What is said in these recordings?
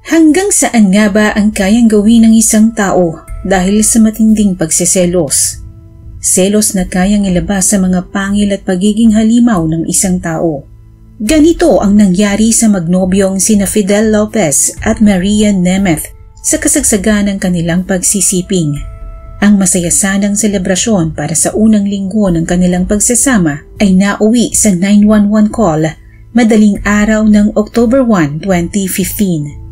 Hanggang saan nga ba ang kayang gawin ng isang tao dahil sa matinding pagseselos? Selos na kayang ilabas sa mga pangil at pagiging halimaw ng isang tao. Ganito ang nangyari sa magnobyong sina Fidel Lopez at Maria Nemeth sa kasagsagan ng kanilang pagsisiping. Ang masaya sanang selebrasyon para sa unang linggo ng kanilang pagsasama ay nauwi sa 911 call madaling araw ng October 1, 2015.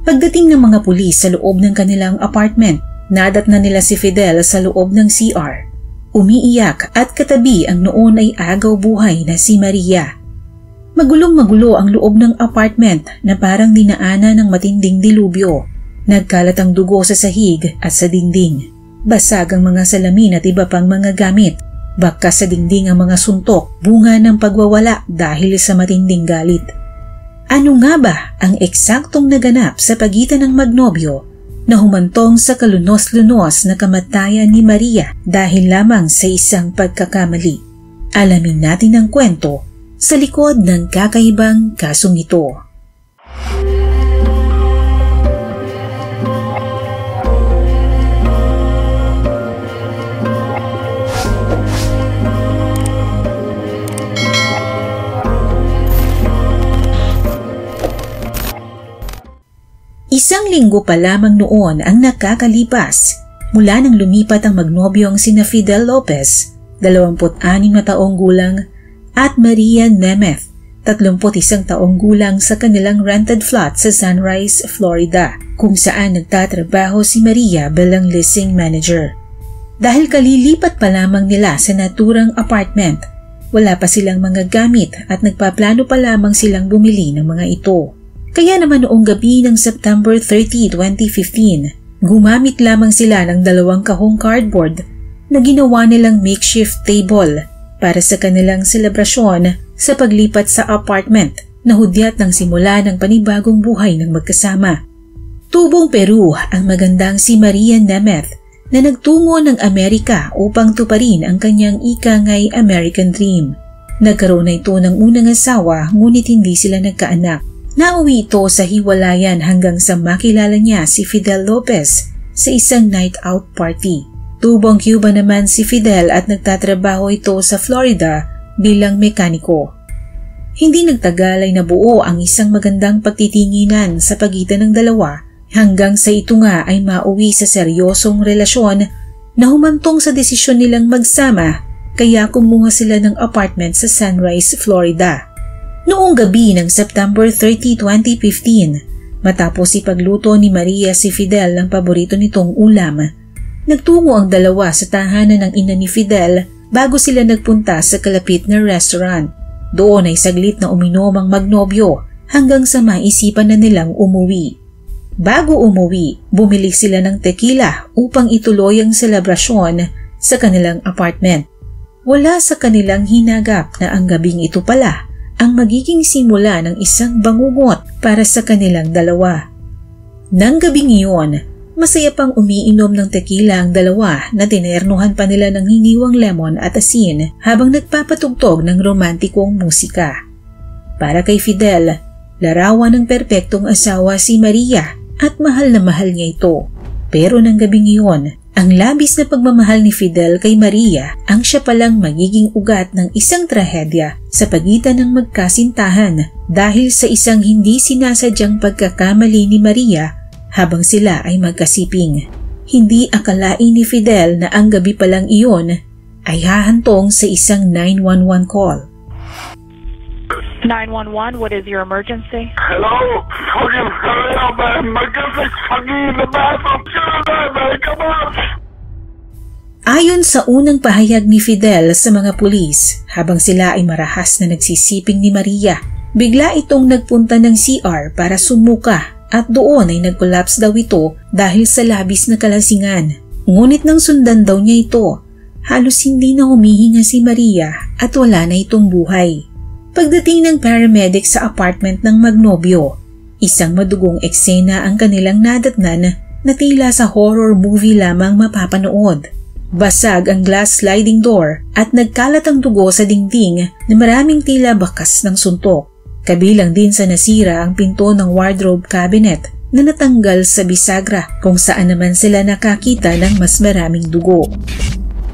Pagdating ng mga pulis sa loob ng kanilang apartment, nadatnan nila si Fidel sa loob ng CR. Umiiyak at katabi ang noon ay agaw buhay na si Maria. Magulong-magulo ang loob ng apartment na parang dinaanan ng matinding dilubyo. Nagkalat ang dugo sa sahig at sa dingding. Basag ang mga salamin at iba pang mga gamit. Bakas sa dingding ang mga suntok, bunga ng pagwawala dahil sa matinding galit. Ano nga ba ang eksaktong naganap sa pagitan ng magnobyo na humantong sa kalunos-lunos na kamatayan ni Maria dahil lamang sa isang pagkakamali? Alamin natin ang kwento sa likod ng kakaibang kasong ito. Isang linggo pa lamang noon ang nakakalipas mula nang lumipat ang magnobyong sina Fidel Lopez, 26 na taong gulang, at Maria Nemeth, 31 taong gulang sa kanilang rented flat sa Sunrise, Florida, kung saan nagtatrabaho si Maria bilang leasing manager. Dahil kalilipat pa lamang nila sa naturang apartment, wala pa silang mga gamit at nagpaplano pa lamang silang bumili ng mga ito. Kaya naman noong gabi ng September 30, 2015, gumamit lamang sila ng 2 kahong cardboard na ginawa nilang makeshift table para sa kanilang selebrasyon sa paglipat sa apartment na hudyat ng simula ng panibagong buhay ng magkasama. Tubong Peru ang magandang si Maria Nemeth na nagtungo ng Amerika upang tuparin ang kanyang ikangay American Dream. Nagkaroon na ito ng unang asawa ngunit hindi sila nagkaanak. Nauwi ito sa hiwalayan hanggang sa makilala niya si Fidel Lopez sa isang night out party. Tubong Cuba naman si Fidel at nagtatrabaho ito sa Florida bilang mekaniko. Hindi nagtagal ay nabuo ang isang magandang pagtitinginan sa pagitan ng dalawa hanggang sa ito nga ay mauwi sa seryosong relasyon na humantong sa desisyon nilang magsama kaya kumuha sila ng apartment sa Sunrise, Florida. Noong gabi ng September 30, 2015, matapos ipagluto ni Maria si Fidel ng paborito nitong ulam, nagtungo ang dalawa sa tahanan ng ina ni Fidel bago sila nagpunta sa kalapit na restaurant. Doon ay saglit na uminom ang magnobyo hanggang sa maisipan na nilang umuwi. Bago umuwi, bumili sila ng tequila upang ituloy ang selebrasyon sa kanilang apartment. Wala sa kanilang hinagap na ang gabing ito pala ang magiging simula ng isang bangungot para sa kanilang dalawa. Nang gabing iyon, masaya pang umiinom ng tequila ang dalawa na tinernuhan pa nila ng hiniwang lemon at asin habang nagpapatugtog ng romantikong musika. Para kay Fidel, larawan ng perpektong asawa si Maria at mahal na mahal niya ito. Pero nang gabing iyon, ang labis na pagmamahal ni Fidel kay Maria ang siya palang magiging ugat ng isang trahedya sa pagitan ng magkasintahan dahil sa isang hindi sinasadyang pagkakamali ni Maria habang sila ay magkasiping. Hindi akalain ni Fidel na ang gabi palang iyon ay hahantong sa isang 911 call. 911, what is your emergency? Hello? Fucking hurry up, man. My girlfriend's fucking in the bathroom. Come on. Ayon sa unang pahayag ni Fidel sa mga pulis, habang sila ay marahas na nagsisiping ni Maria, bigla itong nagpunta ng CR para sumuka at doon ay nag-collapse daw ito dahil sa labis na kalasingan. Ngunit nang sundan daw niya ito, halos hindi na humihinga si Maria at wala na itong buhay. Pagdating ng paramedic sa apartment ng magnobyo, isang madugong eksena ang kanilang nadatnan na tila sa horror movie lamang mapapanood. Basag ang glass sliding door at nagkalat ang dugo sa dingding na maraming tila bakas ng suntok. Kabilang din sa nasira ang pinto ng wardrobe cabinet na natanggal sa bisagra kung saan naman sila nakakita ng mas maraming dugo.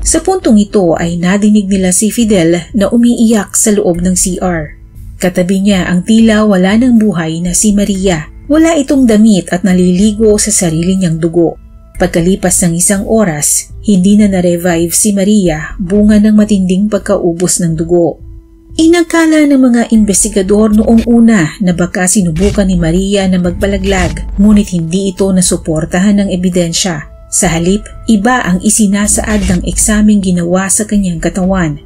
Sa puntong ito ay nadinig nila si Fidel na umiiyak sa loob ng CR. Katabi niya ang tila wala ng buhay na si Maria. Wala itong damit at naliligo sa sarili niyang dugo. Pagkalipas ng 1 oras, hindi na na-revive si Maria bunga ng matinding pagkaubos ng dugo. Inakala ng mga investigador noong una na baka sinubukan ni Maria na magbalaglag, ngunit hindi ito nasuportahan ng ebidensya. Sa halip, iba ang isinasaad ng eksameng ginawa sa kanyang katawan.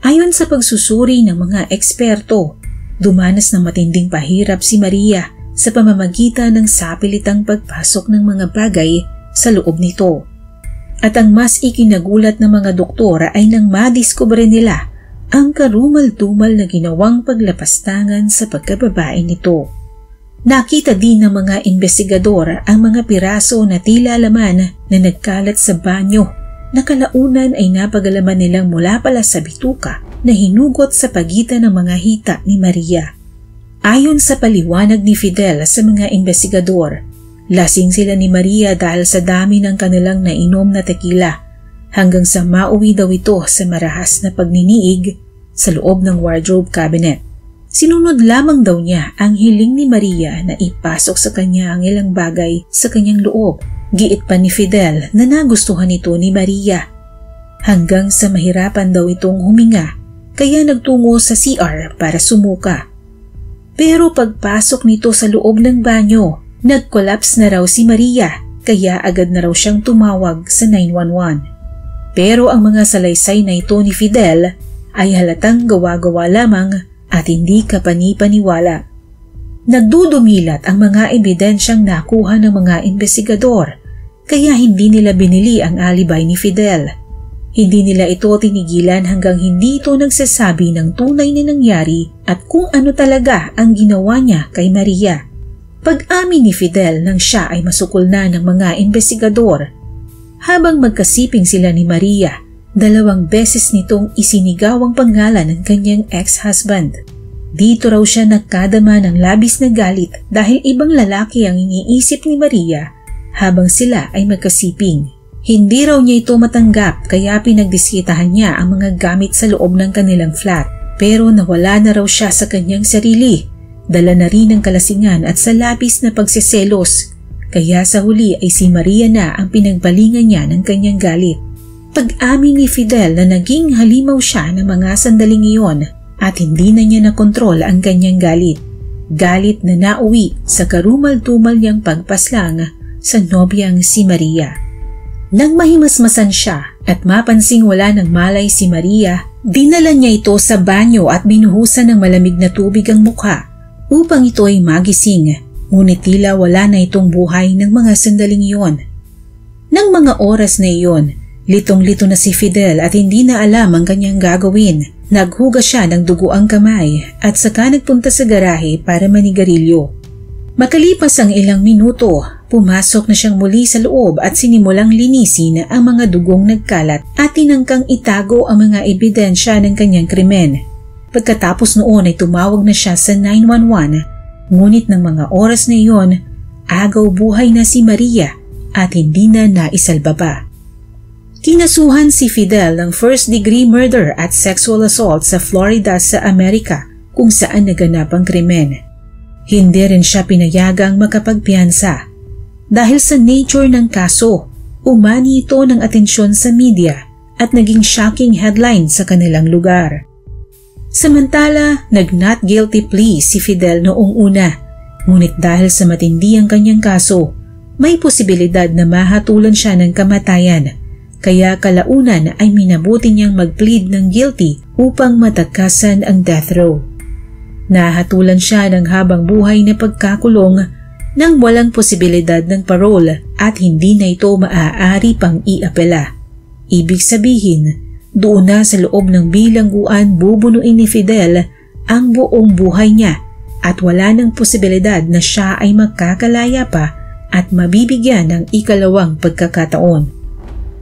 Ayon sa pagsusuri ng mga eksperto, dumanas ng matinding pahirap si Maria sa pamamagitan ng sapilitang pagpasok ng mga bagay sa loob nito. At ang mas ikinagulat ng mga doktora ay nang madiskubre nila ang karumal-dumal na ginawang paglapastangan sa pagkababae nito. Nakita din ng mga investigador ang mga piraso na tila laman na nagkalat sa banyo na kalaunan ay napagalaman nilang mula pala sa bituka na hinugot sa pagitan ng mga hita ni Maria. Ayon sa paliwanag ni Fidel sa mga investigador, lasing sila ni Maria dahil sa dami ng kanilang nainom na tequila hanggang sa mauwi daw ito sa marahas na pagniniig sa loob ng wardrobe cabinet. Sinunod lamang daw niya ang hiling ni Maria na ipasok sa kanya ang ilang bagay sa kanyang loob. Giit pa ni Fidel na nagustuhan ito ni Maria. Hanggang sa mahirapan daw itong huminga, kaya nagtungo sa CR para sumuka. Pero pagpasok nito sa loob ng banyo, nag-collapse na raw si Maria, kaya agad na raw siyang tumawag sa 911. Pero ang mga salaysay na ito ni Fidel ay halatang gawa-gawa lamang at hindi kapani-paniwala. Nagdudumilat ang mga ebidensyang nakuha ng mga investigador, kaya hindi nila binili ang alibay ni Fidel. Hindi nila ito tinigilan hanggang hindi ito nagsasabi ng tunay na nangyari at kung ano talaga ang ginawa niya kay Maria. Pag-amin ni Fidel nang siya ay masukol na ng mga investigador. Habang magkasiping sila ni Maria, 2 beses nitong isinigaw ang pangalan ng kanyang ex-husband. Dito raw siya nagkadama ng labis na galit dahil ibang lalaki ang iniisip ni Maria habang sila ay magkasiping. Hindi raw niya ito matanggap kaya pinagdiskitahan niya ang mga gamit sa loob ng kanilang flat. Pero nawala na raw siya sa kanyang sarili. Dala na rin ng kalasingan at sa labis na pagseselos. Kaya sa huli ay si Maria na ang pinagbalingan niya ng kanyang galit. Pag-amin ni Fidel na naging halimaw siya ng mga sandaling iyon at hindi na niya nakontrol ang kanyang galit. Galit na nauwi sa karumal-dumal niyang pagpaslang sa nobyang si Maria. Nang mahimasmasan siya at mapansing wala ng malay si Maria, dinala niya ito sa banyo at binuhusan ng malamig na tubig ang mukha upang ito ay magising, ngunit tila wala na itong buhay ng mga sandaling iyon. Nang mga oras na iyon, litong-lito na si Fidel at hindi na alam ang kanyang gagawin. Naghugas siya ng dugo ang kamay at saka nagpunta sa garahe para manigarilyo. Makalipas ang ilang minuto, pumasok na siyang muli sa loob at sinimulang linisin ang mga dugong nagkalat at tinangkang itago ang mga ebidensya ng kanyang krimen. Pagkatapos noon ay tumawag na siya sa 911, ngunit ng mga oras na iyon, agaw buhay na si Maria at hindi na naisalba pa. Kinasuhan si Fidel ng first-degree murder at sexual assault sa Florida sa Amerika kung saan naganap ang krimen. Hindi rin siya pinayagang makapagpiyansa. Dahil sa nature ng kaso, umani ito ng atensyon sa media at naging shocking headline sa kanilang lugar. Samantala, nag-not guilty plea si Fidel noong una, ngunit dahil sa matindi ang kanyang kaso, may posibilidad na mahatulan siya ng kamatayan. Kaya kalaunan ay minabuti niyang mag-plead ng guilty upang matagkasan ang death row. Nahatulan siya ng habang buhay na pagkakulong nang walang posibilidad ng parole at hindi na ito maaari pang iapela. Ibig sabihin, doon na sa loob ng bilangguan bubunuin ni Fidel ang buong buhay niya at wala ng posibilidad na siya ay magkakalaya pa at mabibigyan ng ikalawang pagkakataon.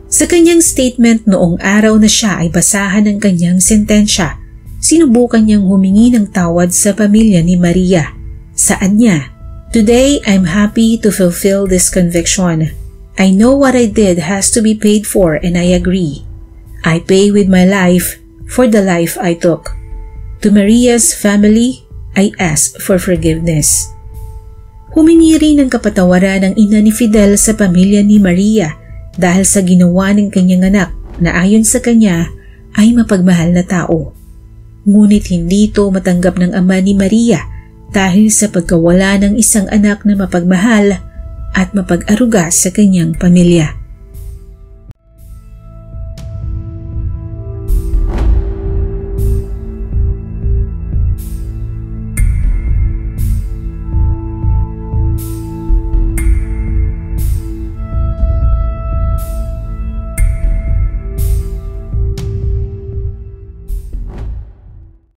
Sa kanyang statement noong araw na siya ay basahan ng kanyang sentensya, sinubukan niyang humingi ng tawad sa pamilya ni Maria. Saan niya Today, I'm happy to fulfill this conviction. I know what I did has to be paid for and I agree. I pay with my life for the life I took. To Maria's family, I ask for forgiveness. Humingi rin ng kapatawaran ang ina ni Fidel sa pamilya ni Maria dahil sa ginawa ng kanyang anak na ayon sa kanya ay mapagmahal na tao. Ngunit hindi ito matanggap ng ama ni Maria dahil sa pagkawala ng isang anak na mapagmahal at mapag-aruga sa kanyang pamilya.